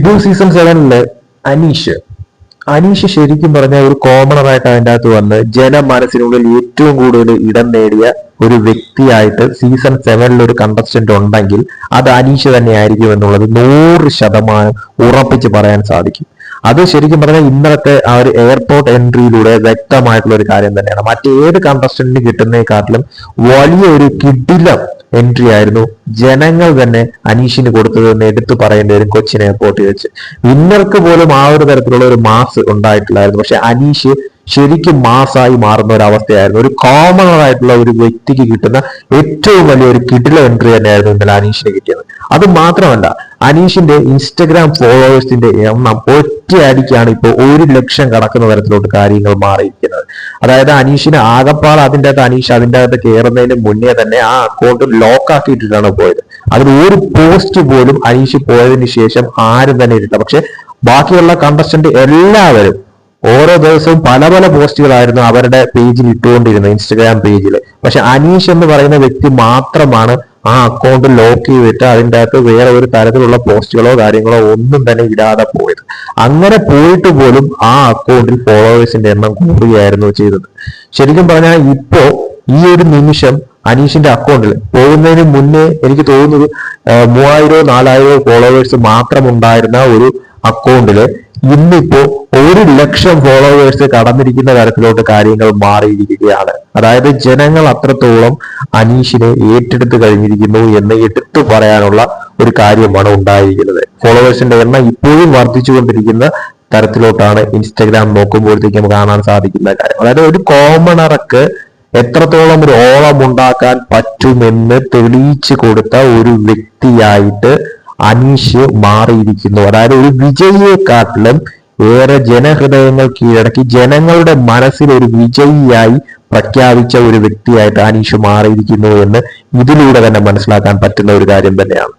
Big Boss season 7 Anish Anish ശരിക്കും പറഞ്ഞ ഒരു കോമണർ ആയിട്ട് അതിൻ്റെ അകത്ത് വന്ന് ജനമനസ്സിനുള്ളിൽ ഏറ്റവും കൂടുതൽ ഇടം നേടിയ ഒരു വ്യക്തിയായിട്ട് സീസൺ 7 ഒരു കണ്ടസ്റ്റന്റ് ഉണ്ടെങ്കിൽ അത് അനീഷ് തന്നെ ആയിരിക്കും എന്നുള്ളത് 100% ഉറപ്പിച്ച് പറയാൻ സാധിക്കും. അത് ശരിക്കും പറഞ്ഞാൽ ഇന്നലത്തെ ആ ഒരു എയർപോർട്ട് എൻട്രിയിലൂടെ വ്യക്തമായിട്ടുള്ള ഒരു കാര്യം തന്നെയാണ്. മറ്റേത് കണ്ടസ്റ്റന്റിന് കിട്ടുന്നതിനെക്കാട്ടിലും വലിയ ഒരു കിടിലം എൻട്രി ആയിരുന്നു ജനങ്ങൾ തന്നെ അനീഷിന് കൊടുത്തതെന്ന് എടുത്തു പറയേണ്ടി വരും. കൊച്ചിൻ എയർപോർട്ടിൽ വെച്ച് വിന്നർക്ക് പോലും ആ ഒരു തരത്തിലുള്ള ഒരു മാസ് ഉണ്ടായിട്ടില്ലായിരുന്നു. പക്ഷെ അനീഷ് ശരിക്കും മാസായി മാറുന്ന ഒരു അവസ്ഥയായിരുന്നു. ഒരു കോമണർ ആയിട്ടുള്ള ഒരു വ്യക്തിക്ക് കിട്ടുന്ന ഏറ്റവും വലിയൊരു കിടില എൻട്രി തന്നെയായിരുന്നു ഇന്നലെ അനീഷിന് കിട്ടിയത്. അത് മാത്രമല്ല, അനീഷിന്റെ ഇൻസ്റ്റഗ്രാം ഫോളോവേഴ്സിന്റെ എണ്ണം ഒറ്റയടിക്കാണ് ഇപ്പോൾ 1,00,000 കടക്കുന്ന തരത്തിലോട്ട് കാര്യങ്ങൾ മാറിയിരിക്കുന്നത്. അതായത് അനീഷിന് ആകപ്പാട് അതിൻ്റെ അകത്ത് കയറുന്നതിന് മുന്നേ തന്നെ ആ അക്കൗണ്ട് ലോക്ക് ആക്കിയിട്ടിട്ടാണ് പോയത്. അതിൽ ഒരു പോസ്റ്റ് പോലും അനീഷ് പോയതിനു ശേഷം ആരും തന്നെ ഇട്ടില്ല. പക്ഷെ ബാക്കിയുള്ള കണ്ടസ്റ്റന്റ് എല്ലാവരും ഓരോ ദിവസവും പല പല പോസ്റ്റുകളായിരുന്നു അവരുടെ പേജിൽ ഇട്ടുകൊണ്ടിരുന്നത്, ഇൻസ്റ്റഗ്രാം പേജിൽ. പക്ഷെ അനീഷ് എന്ന് പറയുന്ന വ്യക്തി മാത്രമാണ് ആ അക്കൗണ്ട് ലോക്ക് ചെയ്തിട്ട് അതിൻ്റെ അകത്ത് വേറെ ഒരു തരത്തിലുള്ള പോസ്റ്റുകളോ കാര്യങ്ങളോ ഒന്നും തന്നെ ഇടാതെ പോയത്. അങ്ങനെ പോയിട്ട് പോലും ആ അക്കൗണ്ടിൽ ഫോളോവേഴ്സിന്റെ എണ്ണം കൂടുകയായിരുന്നു ചെയ്തത്. ശരിക്കും പറഞ്ഞാൽ ഇപ്പോ ഈ ഒരു നിമിഷം അനീഷിന്റെ അക്കൗണ്ടിൽ പോകുന്നതിന് മുന്നേ എനിക്ക് തോന്നുന്നത് 3000-4000 ഫോളോവേഴ്സ് മാത്രം ഉണ്ടായിരുന്ന ഒരു അക്കൗണ്ടില് ഇന്നിപ്പോ 1,00,000 ഫോളോവേഴ്സ് കടന്നിരിക്കുന്ന തരത്തിലോട്ട് കാര്യങ്ങൾ മാറിയിരിക്കുകയാണ്. അതായത് ജനങ്ങൾ അത്രത്തോളം അനീഷിനെ ഏറ്റെടുത്ത് കഴിഞ്ഞിരിക്കുന്നു എന്ന് എടുത്തു പറയാനുള്ള ഒരു കാര്യമാണ് ഉണ്ടായിരിക്കുന്നത്. ഫോളോവേഴ്സിന്റെ എണ്ണം ഇപ്പോഴും വർദ്ധിച്ചുകൊണ്ടിരിക്കുന്ന തരത്തിലോട്ടാണ് ഇൻസ്റ്റഗ്രാം നോക്കുമ്പോഴത്തേക്കും കാണാൻ സാധിക്കുന്ന കാര്യം. അതായത് ഒരു കോമണർക്ക് എത്രത്തോളം ഒരു ഓളം ഉണ്ടാക്കാൻ പറ്റുമെന്ന് തെളിയിച്ചു കൊടുത്ത ഒരു വ്യക്തിയായിട്ട് അനീഷ് മാറിയിരിക്കുന്നു. അതായത് ഒരു വിജയിയെക്കാട്ടിലും ഏറെ ജനഹൃദയങ്ങൾ കീഴടക്കി ജനങ്ങളുടെ മനസ്സിൽ ഒരു വിജയിയായി പ്രഖ്യാപിച്ച ഒരു വ്യക്തിയായിട്ട് അനീഷ് മാറിയിരിക്കുന്നു എന്ന് ഇതിലൂടെ തന്നെ മനസ്സിലാക്കാൻ പറ്റുന്ന ഒരു കാര്യം തന്നെയാണ്.